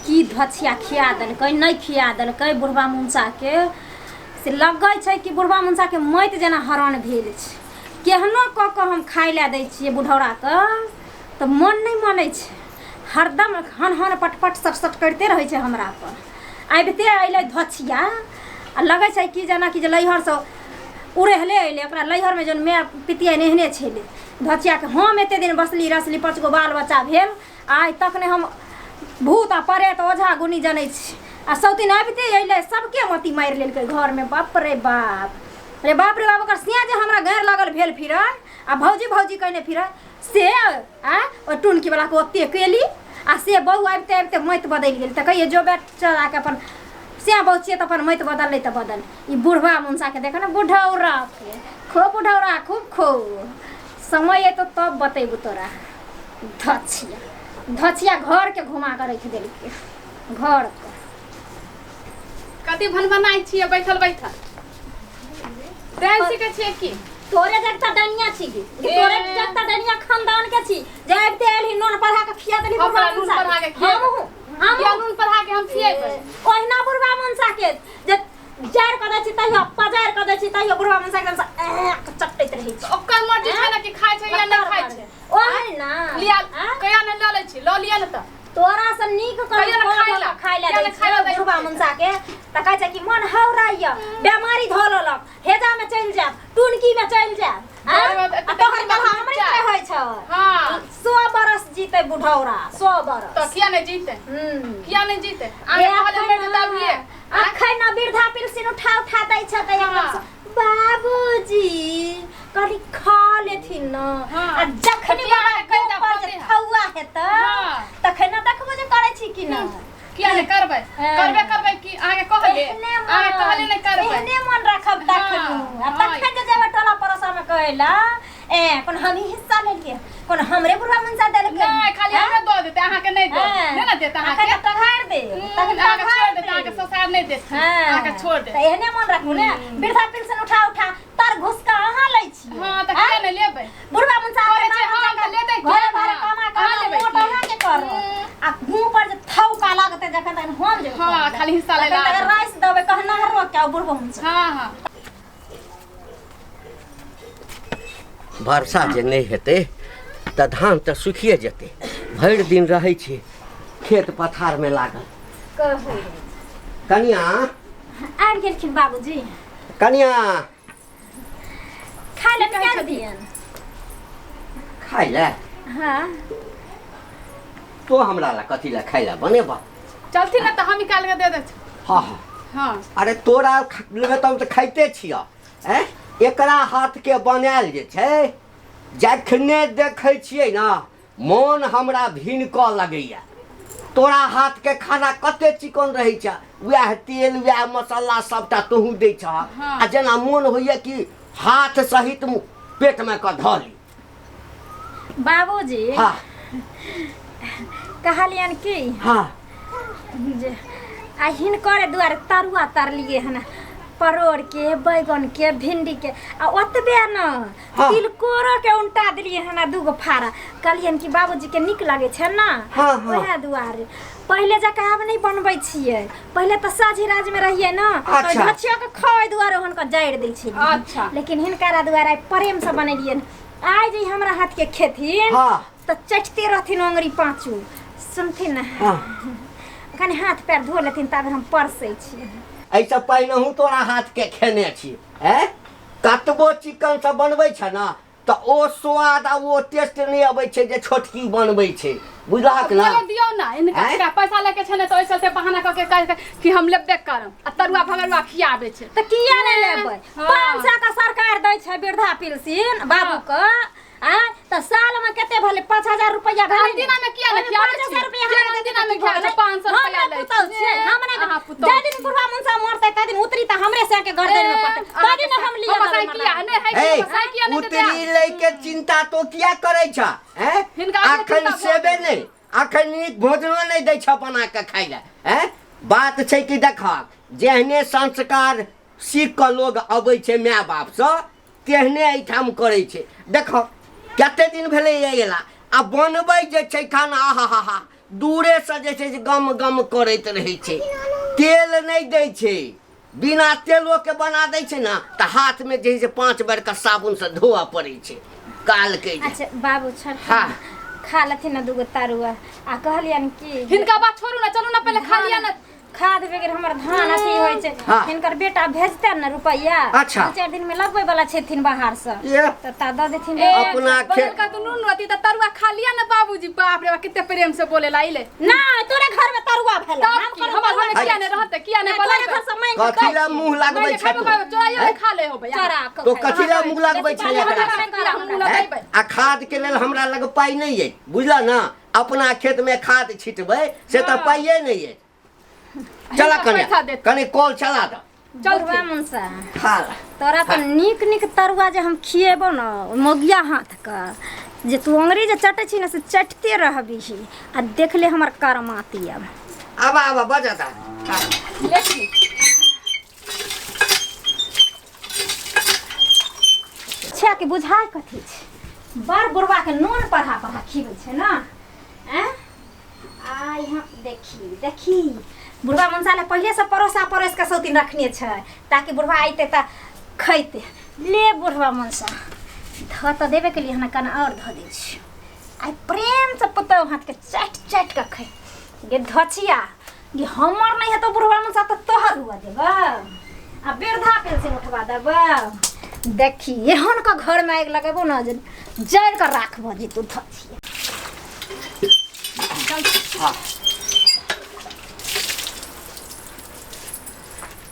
की धछिया खिया देलकै नहीं खिया देलकै बुढ़वा मुंसा के से लगै छै कि बुढ़वा मुंसा के मइत जेना हरण भेल छै केहनो क के हम खाइ ला दै छियै बुढ़ौरा के तो मन नहीं मानै छै हरदम हन हन पटपट सटसट करते रहै छै हमरा पर आबिते अइले धछिया आ लगै छै कि जेना कि जे लैहर से उड़ेहले अइले ओकरा लैहर में जन माय पितिया नेहने छेले धछिया के हम एते दिन बसली रसली 5 गो बाल बच्चा भेल आइ तक ने हम भूत आ परेत ओझा गुनी जनै छी आ सौतीन आबिते अइले सबके मती मारि लेलकै घर में बाप रे बाप रे बाप ओकर सिया जे हमरा गैर लागल भेल फिरै आ भौजी भौजी कहने फिरै से ओ टुनकी वाला के ओते केली आ से बहु आबिते आबिते मइत बदलि गेल त कहिए जो बेटा के अपन से बहु छिए त अपन मइत बदललै त बदल ई बुढ़वा मुंसा के देख ना बुढ़ौरा के खूब बुढ़ौरा खूब खो समय तो तब बतेबू तोरा धछिया घर के घुमा के रख देलकै घर के कति भनभनाइ छिए बैठल बैठल डांस सीखे छिए की तोरे जगता डनिया छी कि तोरे जगता डनिया खानदान के छी जाबते एलही नून पढ़ा के खिया देली बुढ़वा मुंसा पढ़ा के खिया हम नून पढ़ा के हम खिएबै ओहिना बुढ़वा मुंसा के जे जार कदै छी तहियो पजार कदै छी तहियो बुढ़वा मुंसा एकदम चटैत रहै छै ओकर मर्जी छै ना कि खाइ छै या नहीं खाइ छै ओहिना लिया कया ने ल लै छी ल लिया न त तोरा से नीक खाइला दै छै बुढ़वा मुंसा के त कहै छै कि मन हौराइया बीमारी ध लेलक हेजा में चल जाब टुनकी में चल जाब तोहर कल हमरे रहै छ हां 100 बरस जीते बुढ़ौरा 100 बरस त किया नहीं जीते किया नहीं जीते आगे कहले मेरे दाबिए अखन न वृद्धा पेंशन उठा दै छ त हमरा बाबूजी कनी खा लेथिन न आ जखनी बाबा के खौआ हेत तखन देखबो जे करै छी कि न किया नहीं करबै कि आगे कहले नहीं करबै एहने मन रखब तखन आ तखन जे जेबे टोला परोसा में कहला कोन हम ही हिस्सा ले लिए कोन हमरे बुढ़वा मुंसा देलकै नहीं खाली हमरा दो देते आहा के नहीं दो ना देता आहा के तघार दे तखन आगे छोड़ देता आगे ससार नहीं देत आगे छोड़ दे त एहने मन रखू ने वृद्धा पेंशन उठा तर घुस का अहाँ लै छी हां त किया नहीं लेबै बुढ़वा मुंसा छै हां ले दे घर भर कमा लेबै मोट अहाँ के कर आ मुंह पर जे थौका लागते जखन तखन हम जे हां खाली हिस्सा ले अगर राइस देबै कहना हरो के बुढ़वा मुंसा हां वर्षा जे नहीं हेते त धान त सुखिए जेते भरि दिन रहै छी खेत पथार में लागल कहू कनिया आबि गेलखिन बाबूजी कनिया खाइ ले कर दियन खाइ ले हां तो हमरा ला कथी ला खाइ ला बनेबा चलती ना त हम निकाल के दे दे हां हां अरे तोरा लेबे त खाइते छिया हैं एकरा हाथ के बनायल जे छै जखने देखै छियै ना मन हमरा भिन क लगैया तोरा हाथ के खाना कते चिकन रहै छ वएह तेल वएह मसाला सबटा तोहू दै छ आ जेना मन होइया कि हाथ सहित पेट में क धली बाबूजी हां कहलियन की हां जे आ हिनकर दुआरे तरुआ तरलिए हन परोड़ के बैगन के भिंडी के आ ओतबे न तिलकोरो के उल्टा दिलिए हन दूगो फारा कहलियन कि बाबूजी के निक लागे छै ना ओहे दुआरे पहले जका आब नहीं बनबै छियै पहले त साझी राज में रहिए ना तो धछिया के खाए दुआरे हुनका जाड़ दै छी अच्छा लेकिन हिनकरा दुआरे प्रेम से बनेलियन आइ जे हमरा हाथ के खेथिन त चटते रहथिन अंगरी पांचू सुनथिन ना कनी हाथ पैर धो लेथिन तब हम परसै छी ऐसा पहिनहु तोरा हाथ के खेने छी हैं कतबो चिकन सब बनबै छ ना त ओ स्वाद आ ओ टेस्ट नहीं अबै छै जे छोटकी बनबै छै बुझलहक ना बोले दियो ना इनका पैसा लेके छने त ओइसे से बहाना क के कह कि हम लेबे करम आ तरुआ भगरुआ खियाबे छै त किया नहीं लेबै 500 का सरकार दै छै वृद्धा पेंशन बाबू क त साल में केते भले 5000 रुपया भेल दिना में किया नहीं खियाबे 5000 रुपया हमरा दिना में खियाबे 500 रुपया ले छै हमरा जे दिन बुढ़वा मुंसा मरतै त दिन उतरी त हमरे से के गर्दन में पड़तै त दिन हम लिया साइकिया नहीं है साइकिया नहीं उतरी लेके चिंता तो किया करे छ हैं अखन सेबे नहीं अखन नीक भोजनो नहीं दै छ बना के खाइ ले हैं बात छै कि देखा जेहने संस्कार सीख के लोग अबै छै माय बाप से तेहने एठाम करे छै देखो कते दिन भेले एला आ बनबै जे छै खाना आहा हा दूरे से जे छै गम गम करैत रहै छै तेल नहीं दै छै बिना तेलो के बना दै छै ना तो हाथ में जे 5 बेर का साबुन से धोआ पड़ै छै काल के अच्छा बाबू छोड़ हाँ खा लेथिन ना दूगो तरुआ आ कहलियन कि हिनका बात छोड़ू ना चलू ना पहले खा लिया ना खाद वगैरह हमर धान अथी होय छै हाँ। हिनकर बेटा भेजते न रुपैया अच्छा। 2-4 दिन में लगबै वाला छथिन बाहर से ये तो ता द देथिन अपना बगल का तो नून रहती तो तरुआ खा लिया ना बाबूजी बाप रे बाप कितने प्रेम से बोले ला इले ना तोरे घर में तरुआ भेल हमर घर में किया नहीं रहते किया नहीं बोले घर से मांग के कथीला मुंह लगबै छै तू? चोराइयो खा ले हो भैया चरा तो कथीला मुंह लगबै छै एकरा मुंह हैं? लगबै आ खाद के लेल हमरा लग पाई नहीं है बुझला ना अपना खेत में खाद छिटबै से तो हाँ। पाइए नहीं है चला पैसा दे। कने कॉल चला दो बुढ़वा मुंसा खा ला। तोरा तो नीक नीक तरुआ जे हम खिएबो न मोगिया हाथ का जे तू अंगरी जे चटै छी न से चटते रहबी आ देख ले हमर करमाती अब अब बजाता लेखी छे के बुझाय कथी छै बड़ बुढ़वा के नोन पढ़ा खिबै छै न हैं आइ हम देखी बुढ़वा मनसा ले पहिले से परोस के सौतीन रखने छै ताकि बुढ़वा आइते त खैते ले बुढ़वा मनसा ध त देबे के लिए हना कना और ध दै छी आइ प्रेम से पुतौ हाथ के चट के खै गे धचिया गे हमर नहीं है तो बुढ़वा मनसा त तोहर हुआ देबा आ वृद्धा पेंशन उठवा देबा देखी एहन का घर में आग लगेबो न जे जड़ कर राखबो जे तू धचिया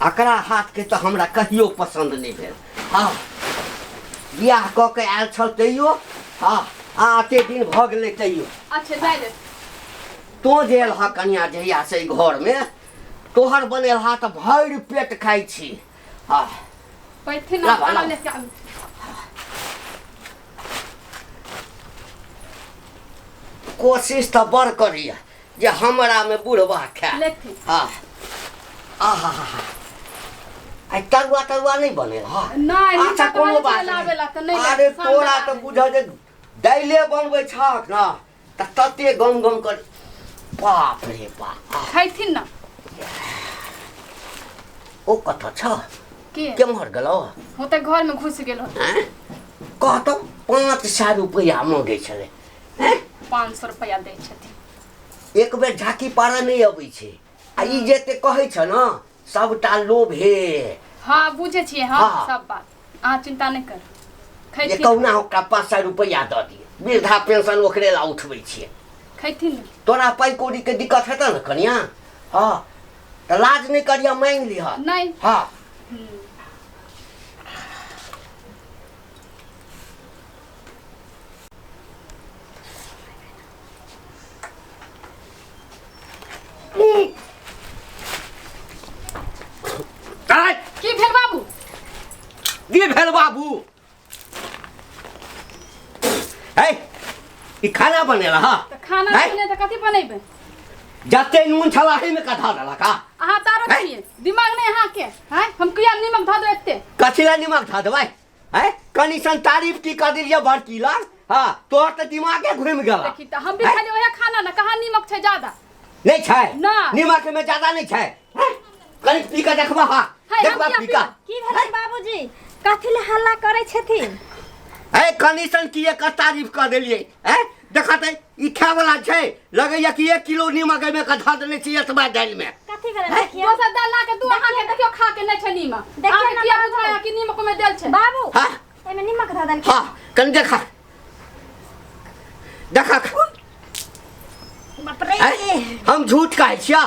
एकरा हाथ के तो हमरा कहियो पसंद नहीं भेल हाँ बियाह क के आयल छल तैयो हाँ आते दिन भ गेलै तैयो अच्छा जाय दे तो जेल हा कन्या जहिया से ई घर में तोहर बनेल हा तो भरि पेट खाई छी हाँ पैथे ला, ना ला। लेके आबू कोशिश तो बड़ करिए जे हमरा में बुढ़वा खाए लेखी हाँ आहा आई तरुआ नहीं बने हाँ नहीं अच्छा हिनका कोनो तो बात लावेला तो नहीं नहीं अरे ले, तोरा सामने तो लावे। बुझ जे दैले बनबै छक ना त तते गम गम कर बाप रे बाप खैथिन ना ओ कथा छ के केम्हर गेलो होते घर में घुस गेल हो हैं कहतो 500 रुपया मांगे छले हैं 500 रुपया दै छथिन एक बेर झाकी पारा नहीं अबै छै आ ई जेते कहै छ ना सबटा लोभे हाँ बुझे छिए हाँ हाँ। सब बात अहाँ चिंता नहीं कर ये खैथिन कहुना ओकरा 500 रुपया दऽ दिए वृद्धा पेंशन ओकरे ला उठबै छियै खैथिन ना तोरा पाई कौड़ी के दिक्कत हेतौ न कनिया हाँ तो लाज नहीं करिया मांग लिहा नहीं हाँ की भेल बाबू की भेल बाबू है ई खाना बनेला हा तो खाना हैं? बने तो कथी बनेबे जते नून छला है में कथा डाला का अहाँ तारो हैं? छिए दिमाग नहीं अहाँ के हैं हम किया नीमक धऽ दो एते कथिला निमक धा देबै है कनी सन तारीफ की कर दिलिया बड़की लाल हाँ तोहर तो दिमागे घुम गेला देखी तो हम भी हैं? खाली ओहे खाना ना कहाँ नीमक छै ज्यादा नहीं छै ना। निमक में ज्यादा नहीं छै हैं? कनी पी के देखबा हा है, हम देखबा किया पी का की भेलै बाबूजी कथी ले हल्ला करै छथिन है कनीसन की एक तारीफ कर देलिए हैं देखते ई खाय वाला छै लगैया कि 1 किलो नीमक में कथा देने छी एतबा दाल में कथी भेलै देखियौ दोसर दाल ला के दू अहाँ के देखियो खा के नहीं छै नीमक देखियौ अहाँ के ना किया बाबू। बुझाया कि नीमक में देल छै बाबू हाँ एमे निमक धऽ देल हाँ कनी देखा देखा बाप रे हैं? हम झूठ कहै छिया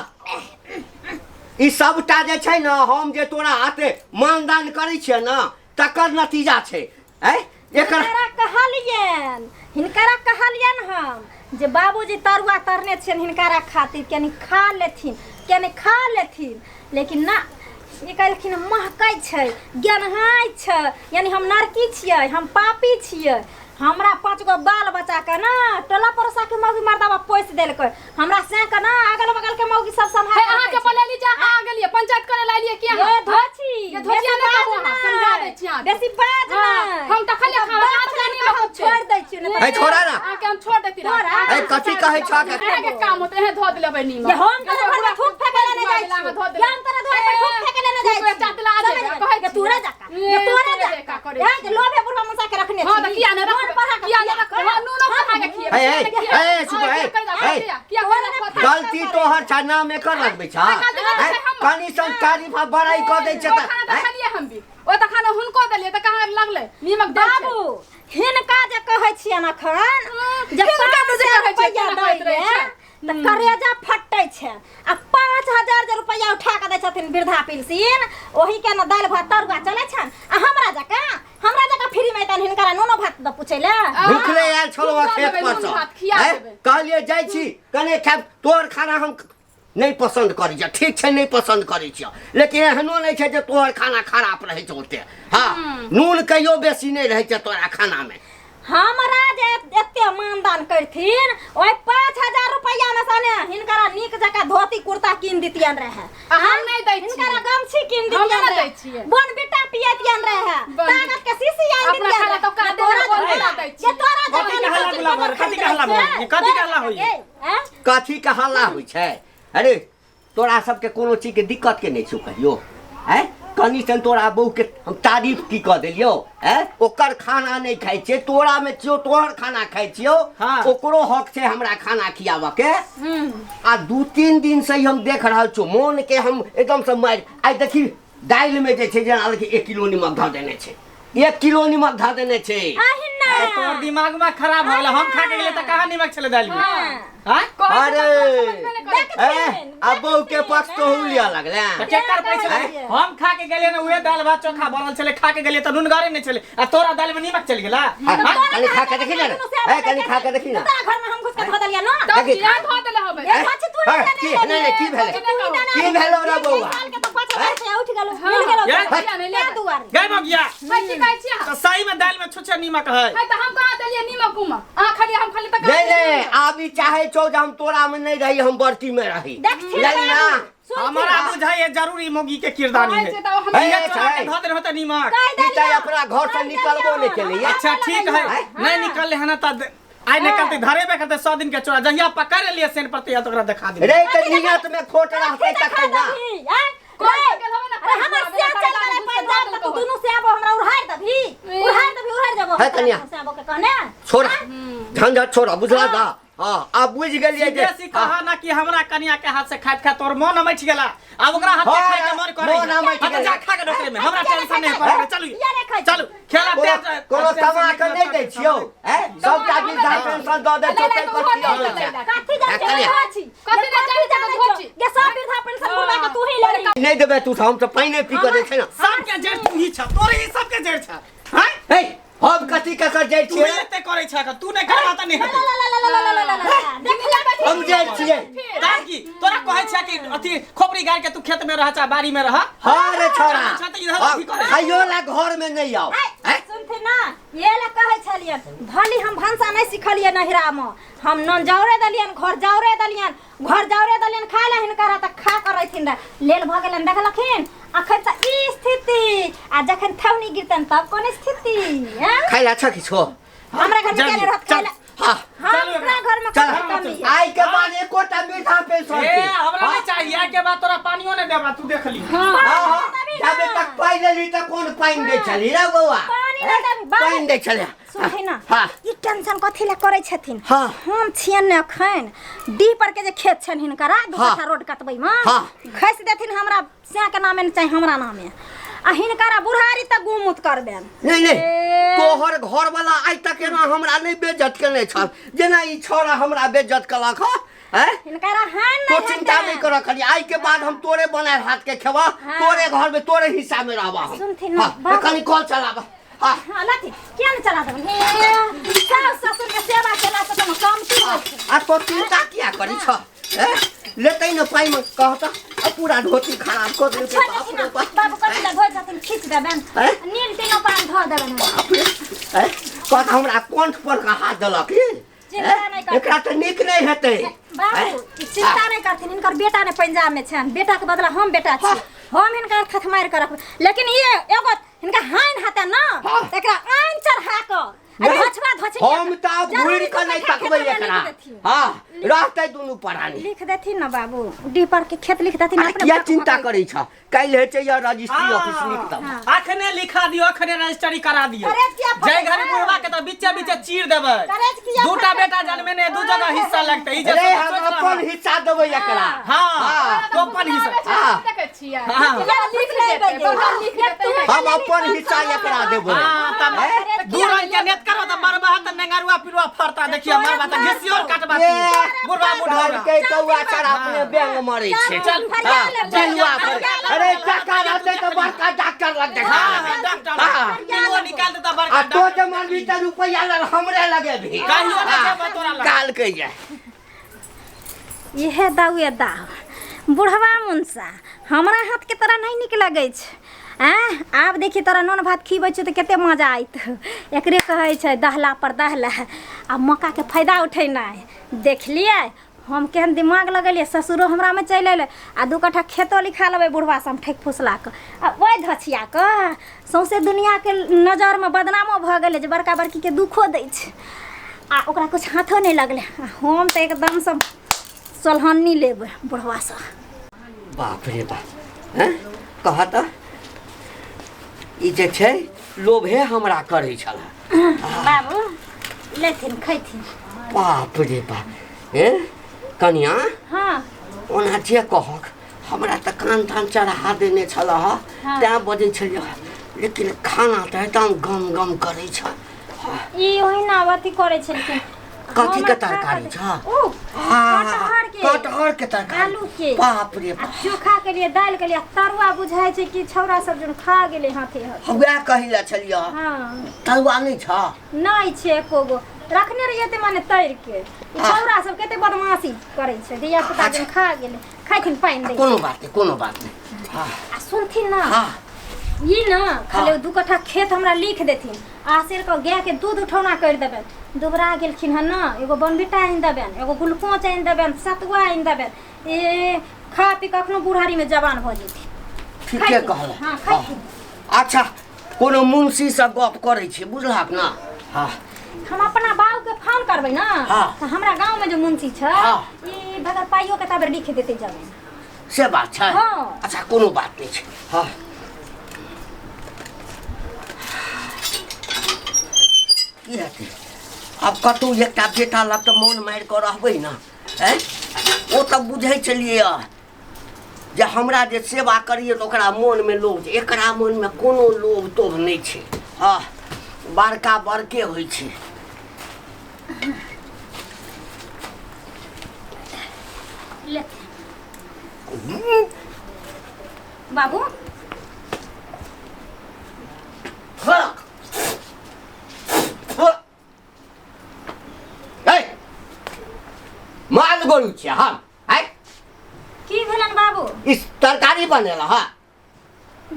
ई सबटा जे छै ना हम जे तोरा हाथे मानदान करै छियै ना तकर नतीजा छै हैं एकर हिनकरा कहलियन हम जे बाबूजी तरुआ तरने छियन हिनकरा खातिर कनी खा लेथिन लेकिन ना ये कहलखिन महकै छै गनहाइ छै यानी हम नरकी छियै हम पापी छियै हमरा 5 गो बाल बच्चा के ना टोला पड़ोसा के मौगी मर्दावा पोस देलकै हमरा से के ना अगल बगल के मौगी सब है संभाल अहाँ के बोलेली जा आ गेलिए पंचायत करे ला लिए किया ये धोची ये धोचिया ने कहू अहाँ समझा दै छी अहाँ बेसी बाज ना हम त खाली खाना छोड़ दै छी है छोड़ा ना आके हम छोड़ देती छोड़ा। है कथी कहै छ के काम होते हैं धो देले नीमक ये हम तोरा घर में थूक फेंके ले नहीं जाइ छी हम तोरा घर पर थूक फेंके ले नहीं जाइ छी चातला आ जाए कहे तोरा जाका ये लोभे बुढ़वा मुसा के रखने छी हां त किया न रख किया न रख नून खा के खिए ए सुबह गलती तोहर छ नाम एकर लगबै छ कनी सन तारीफ बड़ाई क दै छ त खालिए हम भी ओ त खाना हुनको देलिए त कहां लगले नीमक दे बाबू हिनका जे कहै छियै न खन जब हिनका जे कहै छियै त करेजा फटै छै आ 5000 रुपया उठा के दै छथिन वृद्धा पेंशन ओही के न दाल भात तरुआ चलै छन आ हमरा जका फ्री में तन हिनका नोनो भात द पूछै ले भूखले आयल छलौ खेत पर छ कहलिए जाइ छी कने खाब तोर खाना हम नहीं पसंद करी छ ठीक छै नहीं पसंद करी छ लेकिन एहनो नहीं छै जे तोहर खाना खराब रहै छ ओते हां नून कहियो बेसी नहीं रहै छ तोरा खाना में हमरा जे एते मानदान करथिन ओइ 5000 रुपया में सने हिनकरा नीक जका धोती कुर्ता किन दितियन रहे हम नहीं दै छी हिनकरा गमछी किन दितियन रहे बोन बेटा पियतियन रहे ताकत के सीसी आइन दितियन अपना खाना तो का तोरा दै छी ये तोरा कथी कहला होई कथी के हल्ला होइ छै अरे तोरा सबके कोनो चीज के दिक्कत के नहीं छौ कहियो हैं कनी सन तोरा बहू के हम तारीफ की कह देलियो हैं ओकर खाना नहीं खाइ छै तोरा में छियो तोहर खाना खाइ छियो ओकरो हक छै हमरा खाना खियाबे के आ 2-3 दिन से हम देख रहल छौ मोन के हम एकदम से मार आइ देखी दाल में जे छै जेना लगे 1 किलो नमक धर देने छै 1 किलो नमक धर देने छै तोर दिमाग में खराब हो गेल हम खा के गेले त कहां नमक छले दाल में हां अरे अब बहू के पक्ष तो हुलिया लगले केकर पैसा हम खा के गेले न उहे दाल भात चोखा बनल छले खा के गेले त नुनगारे नहीं छले आ तोरा दाल में नमक चल गेला कनी खा के देखी ना कनी खा के देखी ना तोरा घर में हम घुस के धो देलिया न तो किया धो देले होबे की नहीं की भेले रे बौआ उठ गेलो मिल गेलो गए बगिया की कहै छी तो सही में दाल में छुछे नमक है त हम कहां देलिए नीमक उमक आ खाली हम खाली त नहीं आबी चाहे छौ जे हम तोरा में नहीं रही हम बर्ती में रही नहीं ना हमारा बुझाई जरूरी मोगी के किरदानी है ये चाहे धो दे होता नमक पिता अपना घर से निकलबो नहीं केलिए अच्छा ठीक है नहीं निकल है ना त आई निकलते धरे में करते 100 दिन के चोरा जहिया पकड़ लिए सेन प्रति या तो ओकरा दिखा दे रे त नियत में खोट रहते तखन ना हमर से चल वाले पंजाब तक दोनों से आबो हमरा उड़ार दभी जाबो है कन्या से आबो के कहने छोड़ा झंझट छोड़ा बुझला दा हां अब बुझ गेलिए जे जैसी कहा ना कि हमरा कन्या के हाथ से खात खा तोर मन मच गेला अब ओकरा हाथ से खाए के मन करे मन मच गेला जा खा के डोकरे में हमरा टेंशन नहीं पड़े चलू खेला पे कोनो तमा के नहीं दै छियो हैं सबटा विधा पेंशन द दे छोटे कथि जाने छी के सब विधा पेंशन बुला के तू ही ले नहीं देबे तू हम तो पानी पी के दे छै ना सबके जड़ तू ही छ तोरे ही सबके जड़ छ हैं हे हम कथि के कर जाय तू छियै एते करे छ का तू नहीं करवा त नहीं देख ले हम जाय छियै दान की तोरा कहै छ कि अथी खोपड़ी गाड़ के तू खेत में रह चा बाड़ी में रह हां रे छोरा अच्छा त इधर अथी करे खाइयो ला घर में नहीं आओ सुनथे ना ये ला कहै छलिए भली हम भाषा नहीं सिखलिए नहिरा में हम नन जाउरे दलियन घर जाउरे दलियन खा ले हिनकरा त खा कर रहिथिन लेल भ गेलन देखलखिन अखन त ई स्थिति आ जखन थौनी गिरतन तब कोन स्थिति हैं खाइला छ कि छो हमरा घर में के रहत खाइला हां हमरा घर में चल आई के बाद एकोटा मीठा पेंशन ए हमरा नहीं चाहिए के बाद तोरा पानियो नहीं देबा तू देख ली हां जब तक पाई लेली त कोन पाइन दे चली रे बौआ पानी नहीं देबी पाइन दे चले सुनहि ना हां ई टेंशन कथि ला करै छथिन हां हम छियन ने अखन डी पर के जे खेत छन हिनकरा दुपट्टा रोड कटबै में खस देथिन हमरा से के नामे नहीं चाहिए हमरा नामे आ हिनकरा बुढ़ारी त गुमुत कर देन नहीं तोहर घर वाला आज तक एना हमरा नहीं बेइज्जत केने छ जेना ई छोरा हमरा बेइज्जत कलक हैं हिनकरा हान तो चिंता नहीं कर खाली आज के बाद हम तोरे बनाए हाथ के खेवा तोरे घर में तोरे हिस्सा में रहबा हम सुनथिन ना कनी कॉल चलाबा हां लाठी क्या न चला देबे सास ससुर के सेवा केला से तुम काम की आ तो चिंता किया करी छ लेतै न पाई में कहता पूरा धोती खराब कर दे बाबू कथि ला धोइ छथिन खींच देबन नील तीनो पान धो देबन कहता हमरा कंठ पर का हाथ देलक चिंता नहीं कर एकरा त निक नहीं हेतै बाबू चिंता नहीं करथिन इनकर बेटा ने पंजाब में छन बेटा के बदला हम बेटा छी हम इनका खत मार कर रखब लेकिन ये एगो इनका हाइन हाता ना एकरा आइन चढ़ा क धछवा धछी हम त अब घुर के नहीं तकबै एकरा हां रहतै दुनु परानी लिख देथिन न बाबू डी पर के खेत लिख देथिन अपने क्या चिंता करै छ काल्हि हेतै या रजिस्ट्री ऑफिस लिख दब अखने लिखा दियो अखने रजिस्ट्री करा दियो अरे क्या जय घरे बुढ़वा के त बीचे बीचे चीर देबै दूटा बेटा जन्मे ने दू जगह हिस्सा लगतै ई जे अरे हम अपन हिस्सा देबै एकरा हां तो अपन हिस्सा हां देखे छियै लिख लेबै हम अपन हिस्सा एकरा देबै हां तब दू रंग के नेत करो त मरबा त नेंगरुआ पिरुआ फरता देखिए मरबा त घिसियोर काटबा बुढ़वा बुढ़वा के कौआ चढ़ अपने बैंग मरै छै चल चलुआ पर अरे टका रहतै त बड़का डॉक्टर लग देखा डॉक्टर पिरुआ निकाल दे त बड़का आ तो जे मानबी त रुपैया ल हमरे लगे भी कहियो न जेबा तोरा लग काल कहि जाय इहे दाउए दाउ बुढ़वा मुंसा हमरा हाथ के तरह नहीं निक लगै छै आब देखी तोरा नून भात खीबै छै तऽ कते मजा आइत एकरे कहै छै दहला पर दहला आ मौका के फायदा उठेनाइ देखलियै हम केहन दिमाग लगेलियै ससुरो हमरा में चलि अयलै आ 2 कट्ठा खेतो लिखा लेबै बुढ़वा से हम ठेक फुसला के आ ओइ धछिया के सौंसे दुनिया के नजर में बदनामो भऽ गेलै जे बड़का बड़की के दुखो दै छै आ ओकरा कुछ हाथो नहीं लगलै हम तऽ एकदम से सोलहन्नी लेबै बुढ़वा से बाप रे बाप हैं कहा त ई जे छै लोभे हमरा करै छला बाबू लेथिन खैथिन बाप रे बाप ए कनिया हाँ ओना जे कहक हमरा त कान तान चढ़ा देने छला तैं बजै छलियै लेकिन खाना त एकदम गम गम करै छ ई ओहिना अथी करे छलखिन कथी के तरकारी छ कटहर के कटहर के तरकारी आलू के बाप रे आ बाप चोखा के लिए दाल के लिए तरुआ बुझाय छै कि छौरा सब जन खा गेले हाथे हाथ हउए कहिला छलियै हाँ तरुआ नहीं छ नहीं छै एको गो रखने रहिए ते माने तैर के ई छौरा सब कते बदमाशी करे छै धिया पुता जन खा गेले खाइथिन पाइन दे कोनो बात नहीं हां आ सुनथिन ना हां ई ना खाली 2 कट्ठा खेत हमरा लिख देथिन आसेर के गाय के दूध उठौना कर देबे दुबरा गेलखिन हन ना एगो बनबिटा आइन देबेन एगो गुलकोच आइन देबेन सतुआ आइन देबेन ए खा पी कखनो बुढ़ारी में जवान भ जेती ठीके कहल हां खाइथिन अच्छा कोनो मुंशी से गप करै छी बुझलहक ना हां हम अपना बाबू के फोन करबै ना हाँ। त हमरा गांव में जो मुंशी छ हाँ। ई बगर पाइयो के ताबर लिख देते जमीन से बात छै हाँ। अच्छा कोनो बात नहीं छै हां की हेतै अब कतौ एकटा बेटा लग तऽ मोन मारि कऽ रहबै ना हैं ओ तऽ बुझै छलियै जे हमरा जे सेवा करिए तऽ ओकरा मोन में लोभ छै एकरा मन में कोनो लोभ तोभ नहीं छै हाँ बड़का बड़के होइ छै ले बाबू हाँ माल गोरू छियै हम है की भेलन बाबू इस तरकारी बनेला हा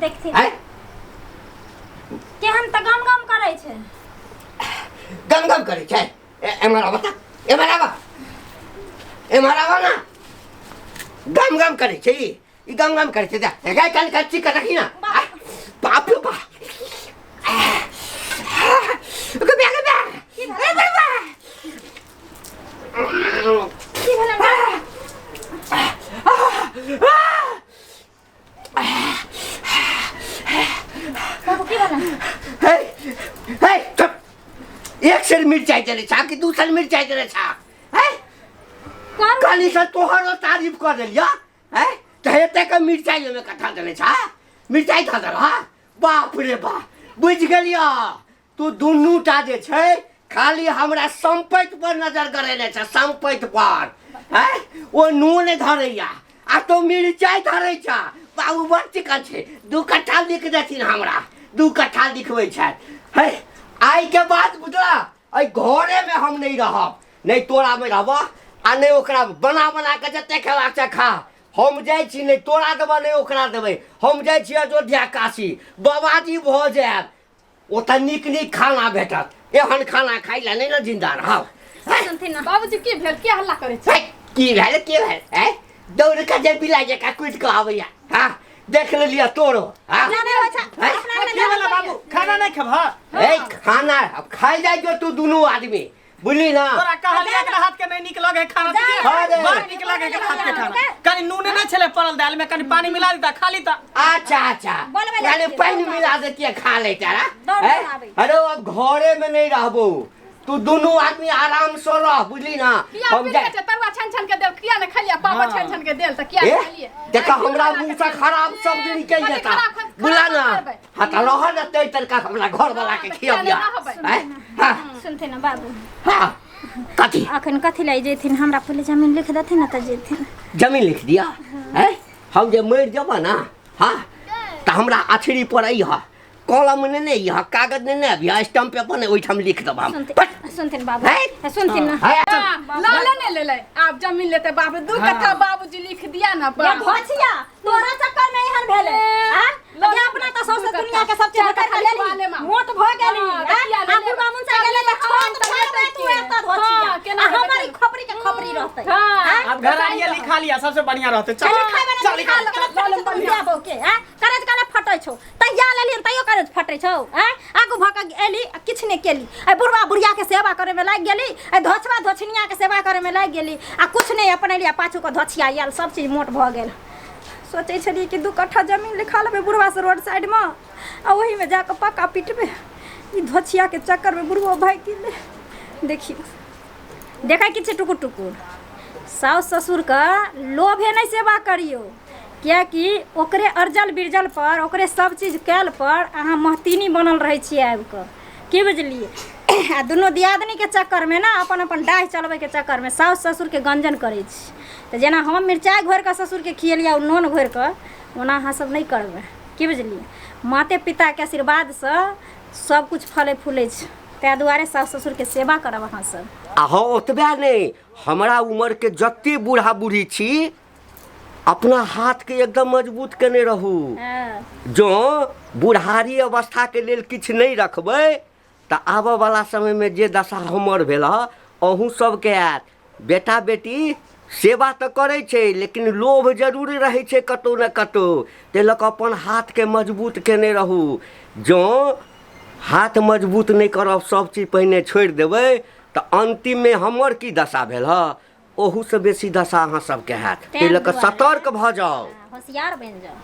देखथिन है केहन त गम गम करे छै गम गम करै छै एमरा बता एमरा ना गम गम करै छै ई गम गम करै छै जा गाय कान कच्ची का रखी ना बाप रे बाप की भेलन बाबू बाबू की भेलन हे हे चुप एक सेर मिर्चाई देले छा कि 2 सेर मिर्चाई देले छा है कौन काली से तोहरो तारीफ कर देलिया है त हेते के मिर्चाई में कथा देले छा मिर्चाई था दला बाप रे बाप बुझ गेलिया तू दुन्नूटा जे छै खाली हमरा संपत्ति पर नजर करेले छ संपत्ति पर है ओ नून धरैया आ तो मिर्चाई धरै छ बाबू बड़ चिकन छै 2 कट्ठा लिख देथिन हमरा 2 कट्ठा लिखबै छै है आई के बाद बुझला आई घरे में हम नहीं रहब नहीं तोरा में रहब आ नहीं ओकरा बना बना के जते खेबाक छै खा हम जाइ छी नहीं तोरा देबे नहीं ओकरा देबे हम जाइ छी अयोध्या काशी बाबाजी भ जायब ओतऽ नीक नीक खाना भेटत एहन खाना खाइ ले नहीं ना जिंदा रहब सुनथिन ना बाबूजी की भेल के हल्ला करे छै की भेल है दौड़ के जे बिला जका कुटि के आबैया हाँ देख लेलिया तोरो हाँ? जाने हो छा हैं? अपना की वाला बाबू खाना नहीं खेबा ए खाना अब खाई जाए जो तू दोनों आदमी बुझली ना तोरा कहलिया एकरा हाथ के नहीं निक लगे खाना जा, दिए अरे। बड़ निक लगे एकरा हाथ के खाना कनी नून नहीं छले पड़ल दाल में कनी पानी मिला देता खा लीता अच्छा अच्छा बोलबे यानी जाके, पानी दौड़ मिला देती है खा ले तारा दौड़ हैं? आबै। अरे अब घरे में नहीं रहबो तू दोनों आदमी आराम से रह बुझली ना किया हम पी जाए के तरुआ छन छन के देल किया ने खलिया पापा हाँ। छन छन के देल त किया ए खलिए देखा हमरा मुंह से खराब शब्द निकल कनी जाता खराब- बुला ना खराब करबै। हाँ तो रह ना तै तरीका हमरा घर वाला के खिया दिया हैं? हाँ सुनते ना बाबू हाँ कथी अखन कथी लाई जेथिन हमरा पहले जमीन लिख देथिन ना त जेथिन जमीन लिख दिया हैं हम जे मर जब ना हाँ तो हमरा अछरी पर आई हा कलम ने नहीं हा कागज ने नहीं अभी स्टाम्प पेपर ने ओइठाम लिख दब हम सुनते बाबू हैं? सुनते ना हैं? लाले ने ले आप जमीन लेते बाबू दू कट्ठा बाबूजी लिख दिया ना या भोचिया तोरा चक्कर में हन भेले हां ये अपना तो सौसे दुनिया के सब चीज कर लेली मोट भ गेली हां आबू बामुन से गेले त छोट छोड़ तू एत भोचिया हमारी खपरी के खपरी रहतै हां अब घर आइए लिखा लिया सबसे बढ़िया रहते चल चल खाइबे ना चल चल बढ़िया बोके हां करज कने फटै छौ तैया लेली तैयो करज फटै छौ हां आगु भक एली किछ ने केली ए बुढ़वा बुढ़िया के सेवा करे में लाग गेली ए धोछवा धोछनिया के सेवा करे में लाग गेली आ कुछ नहीं अपने लिया पाछू को धोछिया आयल सब चीज मोट भ गेल सोचे छली कि 2 कट्ठा जमीन लिखा लेबे बुढ़वा से रोड साइड में आ वही में जाकर पक्का पिटबे ई धोछिया के चक्कर में बुढ़वा भाई गेले देखियो देखा किछ टुकुर टुकुर सास ससुर का लोभे नहीं सेवा करियो क्या कि ओकरे अर्जल बिरजल पर ओकरे सब चीज कैल पर अहाँ महतीनी बनल रहे छिए आबि कऽ की बुझलिए आ दुनू दियादनी के चक्कर में ना अपन अपन डाह चलबे के चक्कर में सास ससुर के गंजन करे छी तो जेना हम मिरचाई घोर के ससुर के खियलिया नून घोर के ओना अहाँ सब नहीं करबे की बुझलिए माते पिता के आशीर्वाद से सब कुछ फले फूले छै ताहि दुआरे सास ससुर के सेवा करब अहाँ सब आ हाँ ओतबे नहीं हमरा उम्र के जत्ते बूढ़ा बूढ़ी छी अपना हाथ के एकदम मजबूत केने रहू जो बुढ़ारी अवस्था के लेल किछ नहीं रखबै तो आबऽ वाला समय में जे दशा हमर भेल अहूँ सबके आयत बेटा बेटी सेवा तो करे छे लेकिन लोभ जरूर रहे छे कतौ न कतौ ते लक अपन हाथ के मजबूत केने रहू जो हाथ मजबूत नहीं करब सब चीज पहले छोड़ देबै तो अंतिम में हमर की दशा भेल ओहू से बेसी दशा अहाँ सबके हैत ते लक सतर्क भ जाओ होशियार बन जाओ।